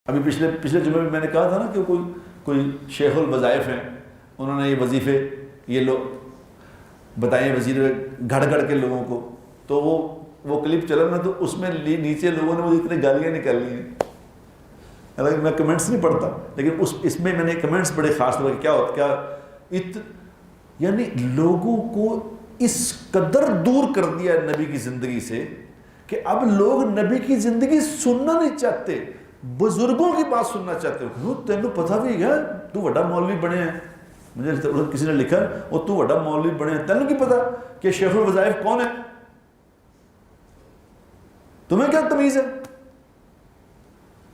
ابھی پچھلے جمعے میں نے کہا تھا نا کہ کوئی شیخ الوظائف ہیں، انہوں نے یہ وظیفے یہ لوگ بتائیں وزیر گھڑ گھڑ کے لوگوں کو، تو وہ کلپ چلا نا، تو اس میں نیچے لوگوں نے مجھے اتنے گالیاں نکالی ہیں، حالانکہ میں کمنٹس نہیں پڑھتا، لیکن اس میں نے کمنٹس بڑے خاص طور پہ کیا یعنی لوگوں کو اس قدر دور کر دیا نبی کی زندگی سے کہ اب لوگ نبی کی زندگی سننا نہیں چاہتے، بزرگوں کی بات سننا چاہتے ہو۔ تینوں پتہ بھی ہے تو بڑا مولوی بنے ہیں، مجھے کسی نے لکھا وہ تو بڑا مولوی بنے ہیں، تینوں کی پتہ کہ شیخ الوظائف کون ہے؟ تمہیں کیا تمیز ہے؟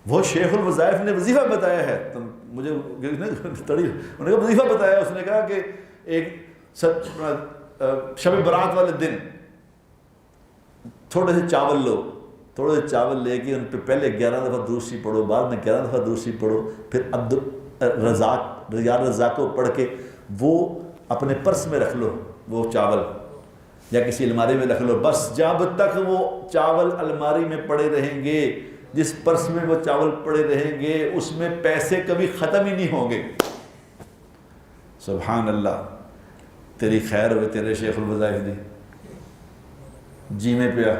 وہ شیخ الوظائف نے وظیفہ بتایا ہے، مجھے انہوں نے وظیفہ بتایا، اس نے کہا کہ ایک شب برات والے دن تھوڑے سے چاول لو، تھوڑے سے چاول لے کے ان پہ پہلے 11 دفعہ درود شریف پڑھو، بعد میں 11 دفعہ درود شریف پڑھو، پھر یا رزاق کو پڑھ کے وہ اپنے پرس میں رکھ لو وہ چاول، یا کسی الماری میں رکھ لو، بس جب تک وہ چاول الماری میں پڑے رہیں گے، جس پرس میں وہ چاول پڑے رہیں گے، اس میں پیسے کبھی ختم ہی نہیں ہوں گے۔ سبحان اللہ، تیری خیر ہوئے تیرے شیخ الوظائف دی، جی میں پیا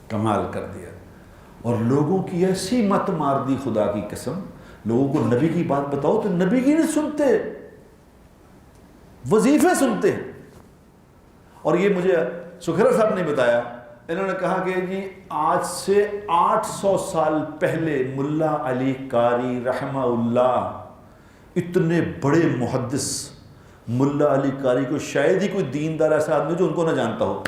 کمال کر دیا، اور لوگوں کی ایسی مت مار دی، خدا کی قسم، لوگوں کو نبی کی بات بتاؤ تو نبی کی نہیں سنتے، وظیفے سنتے ہیں۔ اور یہ مجھے سکھرا صاحب نے بتایا، انہوں نے کہا کہ جی آج سے 800 سال پہلے ملا علی قاری رحمہ اللہ، اتنے بڑے محدث ملا علی قاری کو شاید ہی کوئی دیندار ایسا آدمی جو ان کو نہ جانتا ہو،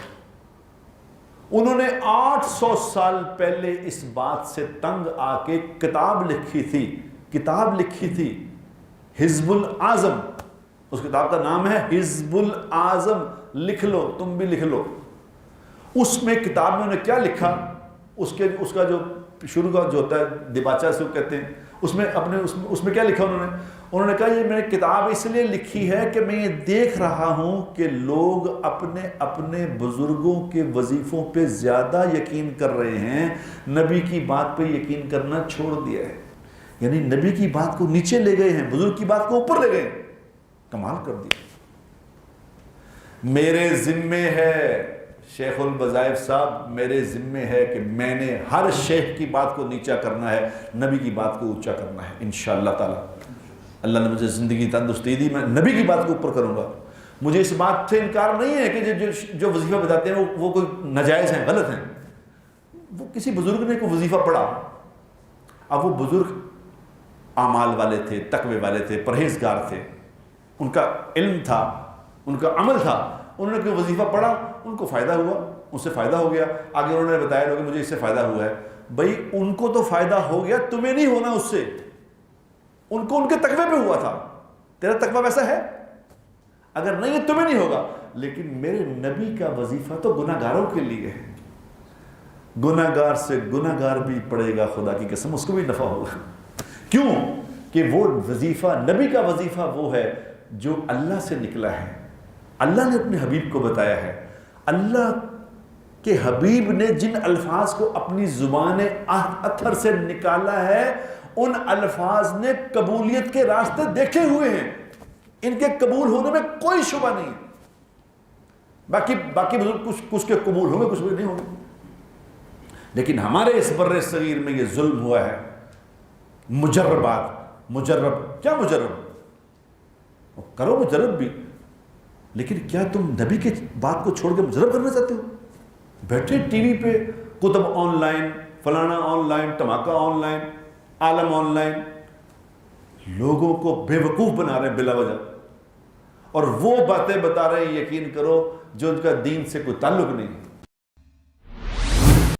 انہوں نے 800 سال پہلے اس بات سے تنگ آ کے کتاب لکھی تھی حزب الاعظم، اس کتاب کا نام ہے حزب الاعظم، لکھ لو، تم بھی لکھ لو۔ اس میں کتاب میں انہوں نے کیا لکھا، اس کا جو شروع کا جو ہوتا ہے دباچہ سے وہ کہتے ہیں، اس میں کیا لکھا انہوں نے کہا یہ میں نے کتاب اس لیے لکھی ہے کہ میں یہ دیکھ رہا ہوں کہ لوگ اپنے بزرگوں کے وظیفوں پہ زیادہ یقین کر رہے ہیں، نبی کی بات پہ یقین کرنا چھوڑ دیا ہے، یعنی نبی کی بات کو نیچے لے گئے ہیں، بزرگ کی بات کو اوپر لے گئے ہیں، کمال کر دیا۔ میرے ذمے ہے شیخ الوظائف صاحب، میرے ذمے ہے کہ میں نے ہر شیخ کی بات کو نیچا کرنا ہے، نبی کی بات کو اونچا کرنا ہے انشاءاللہ تعالی۔ اللہ نے مجھے زندگی تندرستی دی، میں نبی کی بات کو اوپر کروں گا۔ مجھے اس بات سے انکار نہیں ہے کہ جو وظیفہ بتاتے ہیں وہ کوئی ناجائز ہیں، غلط ہیں۔ وہ کسی بزرگ نے کوئی وظیفہ پڑھا، اب وہ بزرگ اعمال والے تھے، تقوی والے تھے، پرہیزگار تھے، ان کا علم تھا، ان کا عمل تھا، انہوں نے کوئی وظیفہ پڑھا، ان کو فائدہ ہوا، ان سے فائدہ ہو گیا، آگے انہوں نے بتایا کہ مجھے اس سے فائدہ ہوا ہے۔ بھئی ان کو تو فائدہ ہو گیا، تمہیں نہیں ہونا اس سے، ان کو ان کے تقوی پہ ہوا تھا، تیرا تقوی ویسا ہے، اگر نہیں ہے تمہیں نہیں ہوگا۔ لیکن میرے نبی کا وظیفہ تو گناہ گاروں کے لیے ہے، گناہ گار سے گناہ گار بھی پڑے گا، خدا کی قسم اس کو بھی نفع ہوگا۔ کیوں کہ وہ وظیفہ، نبی کا وظیفہ وہ ہے جو اللہ سے نکلا ہے، اللہ نے اپنے حبیب کو بتایا ہے، اللہ کے حبیب نے جن الفاظ کو اپنی زبان اطہر سے نکالا ہے، ان الفاظ نے قبولیت کے راستے دیکھے ہوئے ہیں، ان کے قبول ہونے میں کوئی شبہ نہیں ہے۔ باقی بزرگ کچھ کے قبول ہوں گے، کچھ بھی نہیں ہوں گے، لیکن ہمارے اس بر صغیر میں یہ ظلم ہوا ہے۔ مجرب کیا مجرب کرو، مجرب بھی، لیکن کیا تم نبی کی بات کو چھوڑ کے مجرب کرنا چاہتے ہو؟ بیٹھے ٹی وی پہ کتب آن لائن، فلانا آن لائن، دھماکہ on line, Alam on line, لوگوں کو بے وقوف بنا رہے ہیں بلا وجہ، اور وہ باتیں بتا رہے ہیں یقین کرو جو ان کا دین سے کوئی تعلق نہیں۔